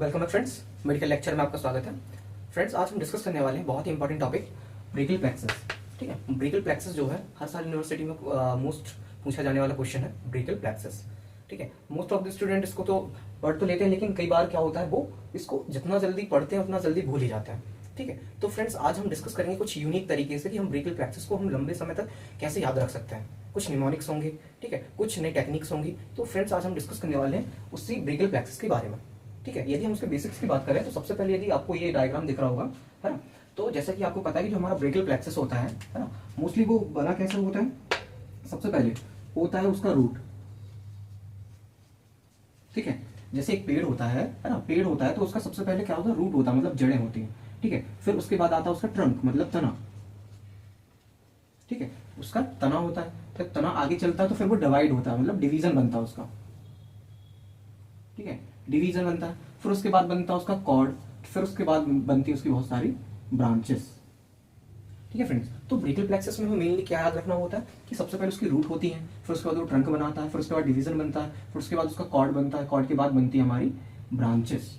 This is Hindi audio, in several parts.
वेलकम है फ्रेंड्स, मेडिकल लेक्चर में आपका स्वागत है। फ्रेंड्स, आज हम डिस्कस करने वाले हैं बहुत ही इंपॉर्टेंट टॉपिक, ब्रेकियल प्लेक्सस। ठीक है, ब्रेकियल प्लेक्सस जो है हर साल यूनिवर्सिटी में मोस्ट पूछा जाने वाला क्वेश्चन है, ब्रेकियल प्लेक्सस। ठीक है, मोस्ट ऑफ द स्टूडेंट इसको तो पढ़ तो लेते हैं, लेकिन कई बार क्या होता है वो इसको जितना जल्दी पढ़ते हैं उतना जल्दी भूल ही जाते हैं। ठीक है, तो फ्रेंड्स आज हम डिस्कस करेंगे कुछ यूनिक तरीके से कि हम ब्रेकियल प्लेक्सस को हम लंबे समय तक कैसे याद रख सकते हैं। कुछ निमोनिक्स होंगे, ठीक है, कुछ नई टेक्निक्स होंगी। तो फ्रेंड्स आज हम डिस्कस करने वाले हैं उसी ब्रेकियल प्लेक्सस के बारे में। ठीक है, यदि हम उसके बेसिक्स की बात करें तो सबसे पहले यदि आपको ये डायग्राम दिख रहा होगा, है ना, तो जैसा कि आपको पता है कि जो हमारा ब्रेकियल प्लेक्सस होता है ना, मोस्टली वो बना कैसे होता है। सबसे पहले होता है उसका रूट। ठीक है, जैसे एक पेड़ होता है ना, पेड़ होता है तो उसका सबसे पहले क्या होता है, रूट होता है, मतलब जड़ें होती हैं। ठीक है, फिर उसके बाद आता है उसका ट्रंक, मतलब तना। ठीक है, उसका तना होता है, फिर तना आगे चलता है तो फिर वो डिवाइड होता है, मतलब डिवीजन बनता है उसका। ठीक है, डिवीजन बनता है, फिर उसके बाद बनता है उसका कॉर्ड, फिर उसके बाद बनती है उसकी बहुत सारी ब्रांचेस। ठीक है फ्रेंड्स, तो ब्रेकियल प्लेक्सस में हमें मेनली क्या याद रखना होता है कि सबसे पहले उसकी रूट होती है, फिर उसके बाद वो ट्रंक बनाता है, फिर उसके बाद डिवीजन बनता है, फिर उसके बाद उसका कॉर्ड बनता है, कॉर्ड के बाद बनती है हमारी ब्रांचेस।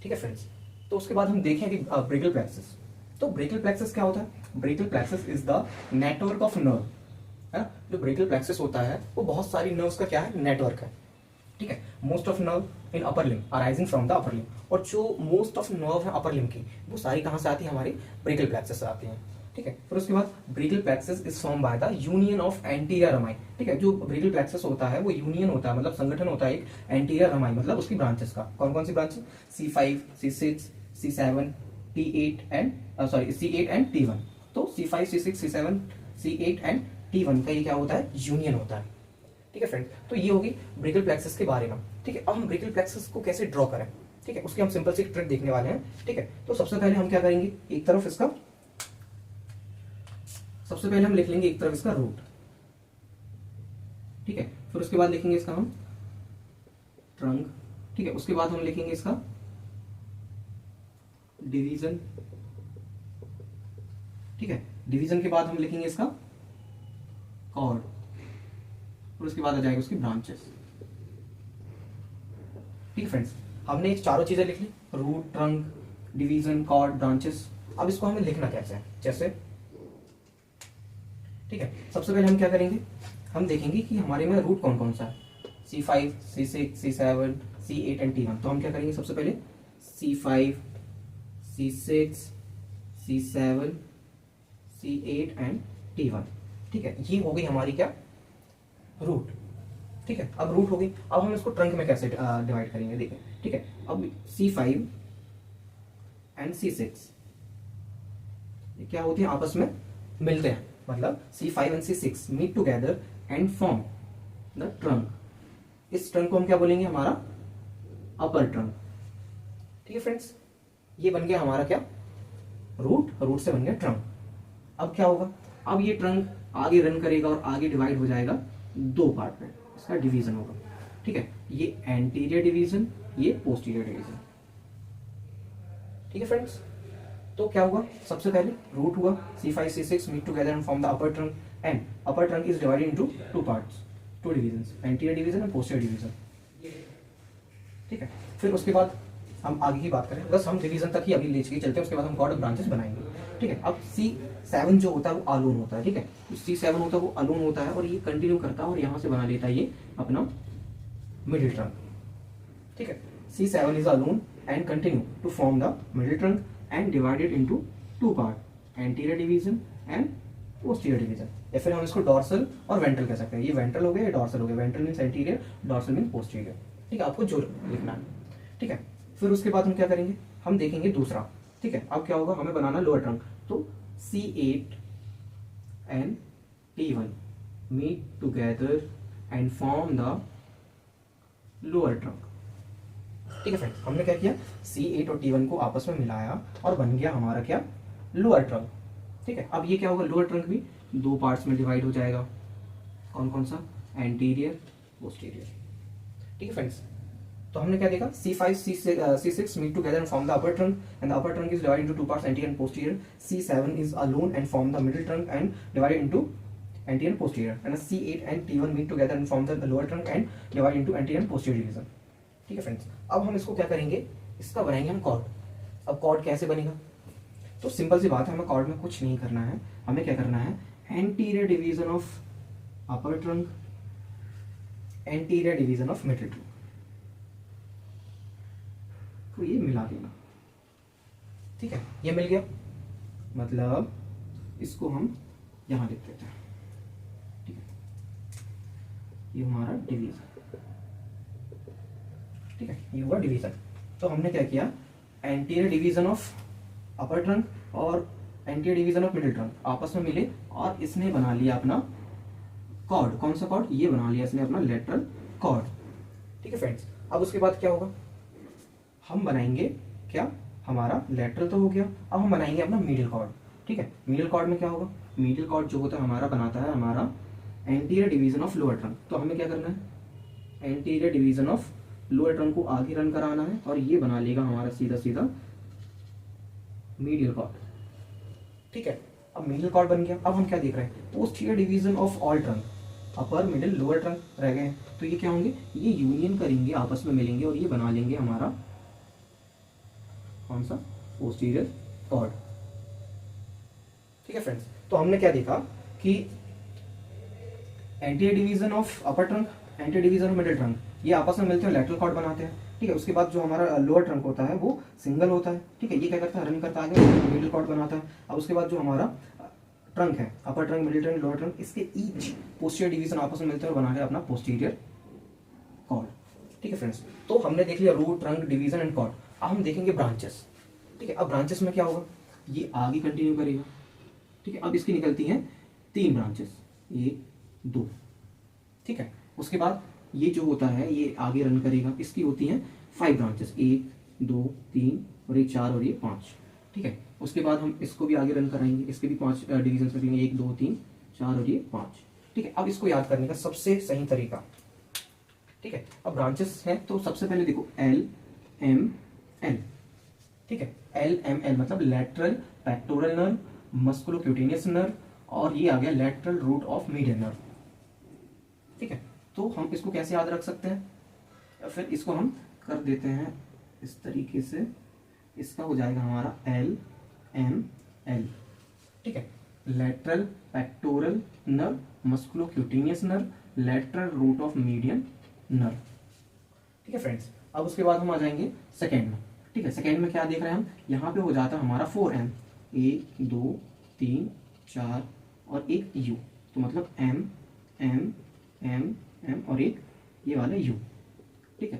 ठीक है फ्रेंड्स, तो उसके बाद हम देखें कि ब्रेकियल प्लेक्सस, तो ब्रेकियल प्लेक्सस क्या होता है। Brachial plexus is the network of nerve, है ना। जो ब्रेकियल प्लेक्सस होता है वो बहुत सारी नर्व्स का क्या है, नेटवर्क है। ठीक है, most of nerve in upper limb arising from the upper limb, और जो मोस्ट ऑफ नर्व है अपर लिम्ब की वो सारी कहां से आती है, हमारी ब्रेकियल प्लेक्सस से आती है। ठीक है, फिर उसके बाद brachial plexus is form by the union of anterior Ramai. ठीक है, जो ब्रेकियल प्लेक्सस होता है वो यूनियन होता है, मतलब संगठन होता है एक एंटीरियर रमाई, मतलब उसकी ब्रांचेस का। कौन कौन सी branches, C5, C6, C7, T8 and C8 and T1। तो C5, C6, C7, C8 and T1 का ये क्या होता है, यूनियन होता है। ठीक है फ्रेंड, तो ये होगी ब्रेकियल प्लेक्सस के बारे में। ठीक है, अब हम ब्रेकियल प्लेक्सस को कैसे ड्रॉ करें, ठीक है, उसकी हम सिंपल सी ट्रिक देखने वाले हैं। ठीक है, तो सबसे पहले हम क्या करेंगे, एक तरफ इसका, सबसे पहले हम लिख लेंगे एक तरफ इसका रूट। ठीक है, फिर उसके बाद लिखेंगे इसका हम ट्रंक। ठीक है, उसके बाद हम लिखेंगे इसका डिवीजन। ठीक है, डिवीजन के बाद हम लिखेंगे इसका कॉर्ड, और उसके बाद आ जाएगी उसकी ब्रांचेस। ठीक है फ्रेंड्स, हमने ये चारों चीजें लिख ली, root, trunk, division, cord, branches. अब इसको हमें लिखना कैसे है, जैसे, ठीक है, सबसे पहले हम क्या करेंगे, हम देखेंगे कि हमारे में रूट कौन कौन सा है, C5, C6, C7, C8 and T1। तो हम क्या करेंगे, सबसे पहले C5, C6, C7, C8 and T1। ठीक है, ये हो गई हमारी क्या, रूट। ठीक है, अब रूट हो गई, अब हम इसको ट्रंक में कैसे डिवाइड करेंगे, देखें। ठीक है, अब C5 एंड C6 ये क्या होती है, आपस में मिलते हैं, मतलब C5 and C6 meet together and form the trunk. इस ट्रंक को हम क्या बोलेंगे, हमारा अपर ट्रंक। ठीक है फ्रेंड्स, ये बन गया हमारा क्या, रूट, रूट से बन गया ट्रंक। अब क्या होगा, अब ये ट्रंक आगे रन करेगा और आगे डिवाइड हो जाएगा दो पार्ट में, इसका डिवीजन होगा। ठीक है, ये एंटीरियर डिवीजन, ये पोस्टीरियर डिवीजन। ठीक है फ्रेंड्स, तो क्या होगा, सबसे पहले रूट हुआ, C5, C6 meet together and form the upper trunk, and upper trunk is divided into two parts, two divisions, anterior division and posterior division. ठीक है, फिर उसके बाद हम आगे की बात करें, बस हम डिवीजन तक ही अभी ले चलते हैं, उसके बाद हम कॉर्ड और ब्रांचेस बनाएंगे। ठीक है, अब C7 जो होता है वो अलोन होता है। ठीक है, C7 होता है वो अलोन होता है, और ये कंटिन्यू करता है और यहां से बना लेता है ये अपना मिडिल ट्रंक। ठीक है, C7 is alone and continue to form the middle trunk and divided into two part, anterior division and posterior division. या फिर हम इसको डॉर्सल और वेंट्रल कह सकते हैं, ये वेंट्रल हो गया, ये डॉर्सल हो गया। Ventral means anterior, dorsal means posterior. ठीक है, आपको जो लिखना है। ठीक है, फिर उसके बाद हम क्या करेंगे, हम देखेंगे दूसरा। ठीक है, अब क्या होगा, हमें बनाना लोअर ट्रंक, तो C8 and T1 meet together and form the lower trunk. ठीक है फ्रेंड्स, हमने क्या किया, C8 और T1 को आपस में मिलाया और बन गया हमारा क्या, लोअर ट्रंक। ठीक है, अब ये क्या होगा, लोअर ट्रंक भी दो पार्ट्स में डिवाइड हो जाएगा। कौन कौन सा, एंटीरियर, पोस्टीरियर। ठीक है फ्रेंड्स, तो हमने क्या देखा, C5, C6 meet together and form the upper trunk, and the upper trunk is divided into two parts, anterior and posterior. C7 is alone and form the middle trunk and divided into anterior and posterior. And C8 and T1 meet together and form the lower trunk and divide into anterior and posterior division. ठीक है फ्रेंड्स, अब हम इसको क्या करेंगे, इसका बनाएंगे हम कॉर्ड। अब कॉर्ड कैसे बनेगा? तो सिंपल सी बात है, हमें कॉर्ड में कुछ नहीं करना है। हमें क्या करना है, anterior division of upper trunk, anterior division of middle trunk को ये मिला देना। ठीक है, ये मिल गया, मतलब इसको हम यहां लिख देते हैं। ठीक है, ये हमारा डिवीजन। ठीक है, ये हुआ डिवीजन। तो हमने क्या किया, anterior division of upper trunk और anterior division of middle trunk आपस में मिले और इसने बना लिया अपना कॉर्ड। कौन सा कॉर्ड? ये बना लिया इसने अपना लेटरल कॉर्ड। ठीक है फ्रेंड्स, अब उसके बाद क्या होगा, हम बनाएंगे क्या, हमारा लेटरल तो हो गया, अब हम बनाएंगे अपना मीडियल कॉर्ड। ठीक है, मीडियल कॉर्ड में क्या होगा, मीडियल कॉर्ड जो होता है हमारा बनाता है हमारा anterior division of lower trunk. तो हमें क्या करना है, anterior division of lower trunk को आगे रन कराना है और ये बना लेगा हमारा सीधा सीधा मीडियल कॉर्ड। ठीक है, अब मीडियल कॉर्ड बन गया। अब हम क्या देख रहे हैं, posterior division of all trunk, upper middle lower trunk रह गए हैं। तो ये क्या होंगे, ये यूनियन करेंगे, आपस में मिलेंगे और ये बना लेंगे हमारा कौन सा, पोस्टीरियर कॉर्ड। ठीक है फ्रेंड्स, तो हमने क्या देखा कि anterior division of upper trunk, anterior division of middle trunk ये आपस में मिलते हैं, लेटरल कॉर्ड बनाते हैं। ठीक है, उसके बाद जो हमारा लोअर ट्रंक होता है वो सिंगल होता है। ठीक है, ये क्या करता है, रन करता आगे, मिडिल कॉर्ड बनाता है। अब उसके बाद जो हमारा ट्रंक है, अपर trunk, middle trunk, lower trunk, इसके ईच पोस्टीरियर डिवीजन आपस में मिलते हैं और बना है अपना पोस्टीरियर कॉर्ड। ठीक है फ्रेंड्स, तो हमने देख लिया root, trunk, division and cord. अब हम देखेंगे ब्रांचेस। ठीक है, अब ब्रांचेस में क्या होगा, ये आगे कंटिन्यू करेगा। ठीक है, अब इसकी निकलती हैं 3 ब्रांचेस, 1 2। ठीक है, उसके बाद ये जो होता है ये आगे रन करेगा, इसकी होती हैं 5 ब्रांचेस, 1 2 3 और ये 4 और ये 5। ठीक है, उसके बाद हम इसको भी आगे रन कराएंगे, इसके भी 5 डिवीजन करेंगे, 1 2 3 4 और ये 5। ठीक है, अब इसको याद करने का सबसे सही तरीका। ठीक है, अब ब्रांचेस हैं तो सबसे पहले देखो L M L। ठीक है, L M L मतलब lateral pectoral nerve, musculocutaneous nerve और ये आ गया lateral root of median nerve. ठीक है, तो हम इसको कैसे याद रख सकते हैं, या फिर इसको हम कर देते हैं इस तरीके से, इसका हो जाएगा हमारा L M L। ठीक है, lateral pectoral nerve, musculocutaneous nerve, lateral root of median nerve. ठीक है फ्रेंड्स, अब उसके बाद हम आ जाएंगे सेकेंड में। ठीक है, सेकेंड में क्या देख रहे हैं हम, यहाँ पे हो जाता है हमारा 4M, 1 2 3 4 और एक U, तो मतलब M M M M और एक ये वाला U। ठीक है,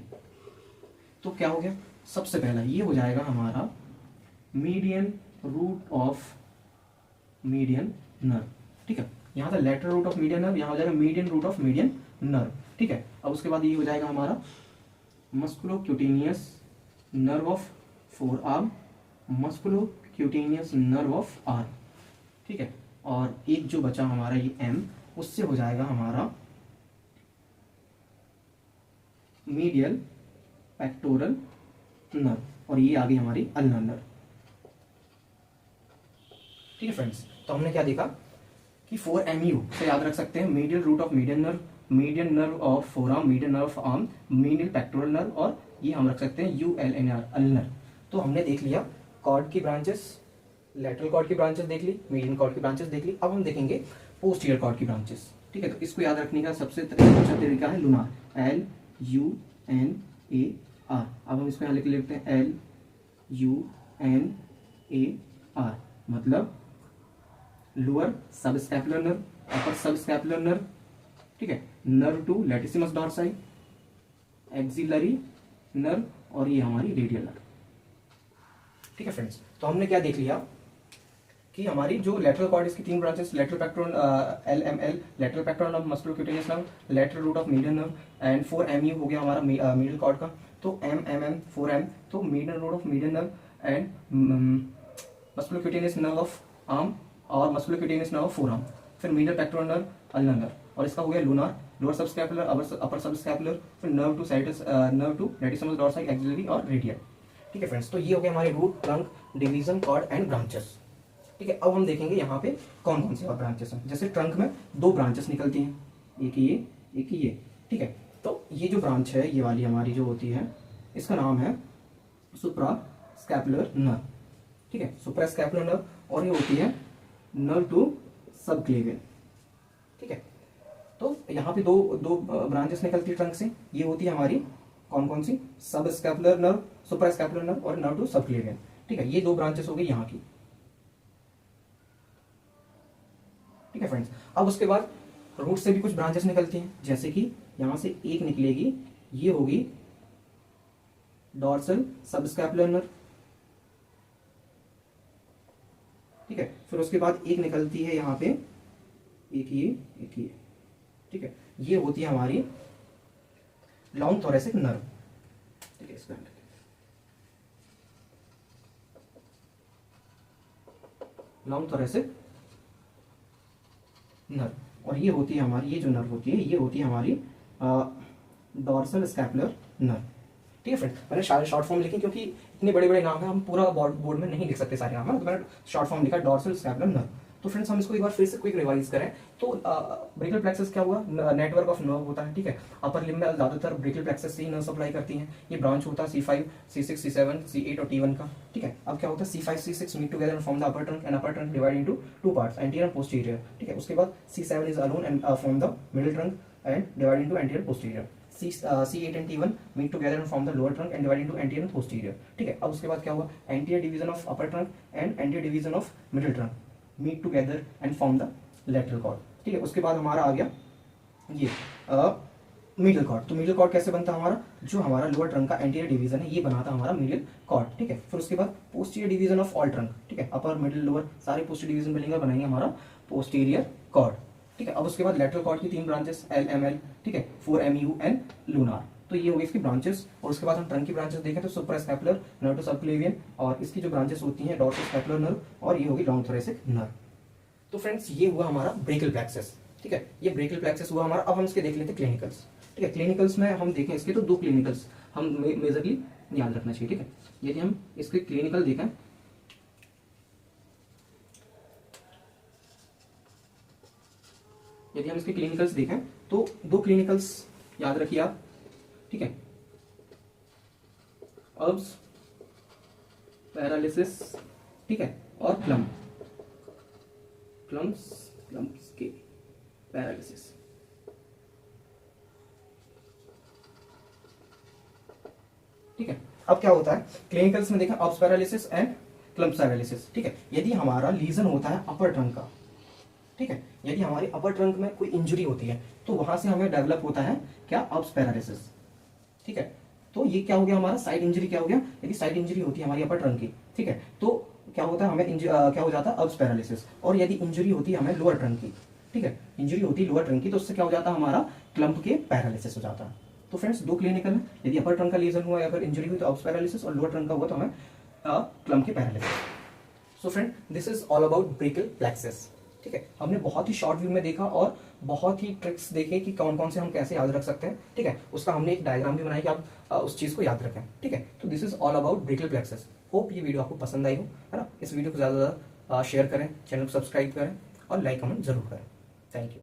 तो क्या हो गया, सबसे पहला ये हो जाएगा हमारा median root of median nerve. ठीक है, यहाँ था lateral root of median nerve, यहाँ हो जाएगा median root of median nerve. ठीक है, अब उसके बाद ये हो जाएगा हमारा musculocutaneous nerve of forearm, musculocutaneous nerve of arm. ठीक है, और एक जो बचा हमारा ये M, उससे हो जाएगा हमारा मीडियल पेक्टोरल नर्व और ये आ गई हमारी अल्नर नर्व। ठीक है फ्रेंड्स, तो हमने क्या देखा कि 4MU से याद रख सकते हैं medial root of median nerve, median nerve of forearm, median nerve of arm, medial pectoral nerve और ये हम रख सकते हैं ULNR अल्नर। तो हमने देख लिया कॉर्ड की ब्रांचेस, लेटरल कॉर्ड की ब्रांचेस देख ली, मीडियन कॉर्ड की ब्रांचेस देख ली। अब हम देखेंगे पोस्टीरियर कॉर्ड की ब्रांचेस। ठीक है, तो इसको याद रखने का सबसे अच्छा तरीका है लुनार, LUNAR। अब हम इसको यहाँ लिख लेते हैं LUNAR, मतलब लोअर सब स्कैपुलर नर्व, अपर सब स्कैपुलर नर्व। ठीक है, nerve to latissimus dorsi, axillary nerve और ये हमारी रेडियल नर्व। ठीक है फ्रेंड्स, तो हमने क्या देख लिया कि हमारी जो लेटरल कॉर्ड, इसकी 3 branches, lateral pectoral LML, lateral pectoral nerve, musculocutaneous nerve, lateral root of median nerve and 4MU हो गया हमारा मिडिल कॉर्ड का। तो MM 4M तो median root of median nerve and musculocutaneous nerve of arm और मस्कुलोक्यूटेनियस नर्व ऑफ फोरआर्म, फिर medial pectoral nerve ulnar nerve और इसका हो गया lunar, lower sub scapular, upper sub scapular, फिर nerve to serratus, nerve to latissimus dorsi, axillary और रेडियल। ठीक है फ्रेंड्स, तो ये हो गया हमारे root, trunk, division, cord and branches. ठीक है, अब हम देखेंगे यहाँ पे कौन कौन सी और ब्रांचेस हैं। जैसे ट्रंक में 2 ब्रांचेस निकलती हैं, एक ये एक ये। ठीक है, तो ये जो ब्रांच है ये वाली हमारी जो होती है इसका नाम है सुप्रा स्कैपुलर नर्व, ठीक है, सुप्रा स्कैपुलर नर्व, और ये होती है नर्व टू सबक्लेवियन, ठीक है। तो यहाँ पे दो दो ब्रांचेस निकलती है ट्रंक से, ये होती है हमारी कौन कौन सी, सब स्कैपुलर नर्व, सुप्रा स्कैपुलर नर्व और नर्व टू सबक्लेवियन, ठीक है, ये दो ब्रांचेस हो गई यहाँ की, ठीक है फ्रेंड्स। अब उसके बाद रूट से भी कुछ ब्रांचेस निकलती हैं, जैसे कि यहां से एक निकलेगी, ये होगी डॉर्सल सबस्कैपुलर नर्व, ठीक है। फिर उसके बाद एक निकलती है यहाँ पे, एक ये, ठीक है, ये होती है हमारी लॉन्ग थोरेसिक नर्व, ठीक है, इसका लॉन्ग थोरेसिक नर्व, और ये होती है हमारी, ये जो नर्व होती है ये होती है हमारी डॉर्सल स्कैपुलर नर्व, ठीक है फ्रेंड। मैंने शॉर्ट फॉर्म लिखी क्योंकि इतने बड़े बड़े नाम है, हम पूरा बोर्ड में नहीं लिख सकते सारे नाम है, तो मैंने शॉर्ट फॉर्म लिखा डॉर्सल स्कैपुलर नर्व। तो फ्रेंड्स हम इसको एक बार फिर से क्विक रिवाइज करें तो ब्रेकियल प्लेक्सस क्या हुआ, नेटवर्क ऑफ नर्व होता है, ठीक है। अपर लिम्ब में ज्यादातर ब्रेकियल प्लेक्सस से ही नर्व सप्लाई करती हैं, ये ब्रांच होता है C5, C6, C7, C8 और T1 का, ठीक है। अब क्या होता है, C5, C6 meet together and form the upper trunk, and upper trunk divide into two parts, anterior and posterior, ठीक है। उसके बाद C7 is alone and form the middle trunk and divide into anterior posterior. C8 and T1 meet together and form the lower trunk and divide into anterior and posterior, ठीक है। अब उसके बाद क्या हुआ, anterior division of upper trunk and anterior division of middle trunk meet together and form the lateral cord, ठीक है। उसके बाद हमारा आ गया ये मिडिल कॉर्ड। तो मिडिल कॉर्ड कैसे बनता है हमारा, जो हमारा लोअर ट्रंक का एंटीरियर डिवीजन है ये बनाता हमारा मिडिल कॉर्ड, ठीक है। फिर उसके बाद posterior division of all trunk, ठीक है, अपर मिडिल लोअर सारे पोस्टीरियर डिवीजन मिलेंगे, बनाएंगे हमारा पोस्टीरियर कॉर्ड, ठीक है। अब उसके बाद लेटरल कॉर्ड की तीन ब्रांचेस LML, ठीक है, 4MU एंड लूनार, तो ये हो गई इसकी ब्रांचेस। और उसके बाद हम ट्रंक की ब्रांचेस देखें तो सुप्रा स्कैपुलर नर्व टू सबक्लेवियन, और इसकी जो ब्रांचेस होती हैं डॉर्सल स्कैपुलर नर्व, और ये होगी लॉन्ग थोरेसिक नर्व। तो फ्रेंड्स ये हुआ हमारा ब्रेकियल प्लेक्सस, ठीक है, ये ब्रेकियल प्लेक्सस हुआ हमारा। अब हम इसके देख लेते हैं क्लिनिकल्स, ठीक है। क्लिनिकल्स में हम देखें इसके तो दो क्लिनिकल्स हम मेजरली याद रखना चाहिए, ठीक है। यदि हम इसके क्लिनिकल देखें, यदि हम इसके क्लिनिकल्स देखें तो दो क्लिनिकल्स याद रखिए आप, ठीक है, अब्स पैरालिसिस, ठीक है, और क्लम्स के पैरालिसिस, ठीक है। अब क्या होता है क्लिनिकल्स में देखा, अब्स पैरालिसिस एंड क्लम्स पैरालिसिस, ठीक है। यदि हमारा लीजन होता है अपर ट्रंक का, ठीक है, यदि हमारी अपर ट्रंक में कोई इंजरी होती है तो वहां से हमें डेवलप होता है क्या, अब्स पैरालिसिस, ठीक है। तो ये क्या हो गया हमारा साइड इंजरी, क्या हो गया, यदि साइड इंजरी होती है हमारी अपर ट्रंक की, ठीक है, तो क्या होता है हमें क्या हो जाता है, अब्स पैरालिसिस। और यदि इंजरी होती है हमें लोअर ट्रंक की, ठीक है, इंजरी होती है लोअर ट्रंक की, तो उससे क्या हो जाता है हमारा क्लम्प के पैरालिसिस हो जाता है। तो फ्रेंड्स दो क्लिनिकल है, यदि अपर ट्रंक का लीजन हुआ या फिर इंजरी हुई तो अब्स पैरालिसिस, और लोअर ट्रंक का हुआ तो हमें क्लम्प के paralysis. So friend this is all about brachial plexus, ठीक है। हमने बहुत ही शॉर्ट व्यू में देखा और बहुत ही ट्रिक्स देखे कि कौन कौन से हम कैसे याद रख सकते हैं, ठीक है। उसका हमने एक डायग्राम भी बनाया कि आप उस चीज को याद रखें, ठीक है। तो this is all about brachial plexus. Hope ये वीडियो आपको पसंद आई हो, है ना। इस वीडियो को ज्यादा से ज्यादा शेयर करें, चैनल को सब्सक्राइब करें और लाइक कमेंट जरूर करें। Thank you.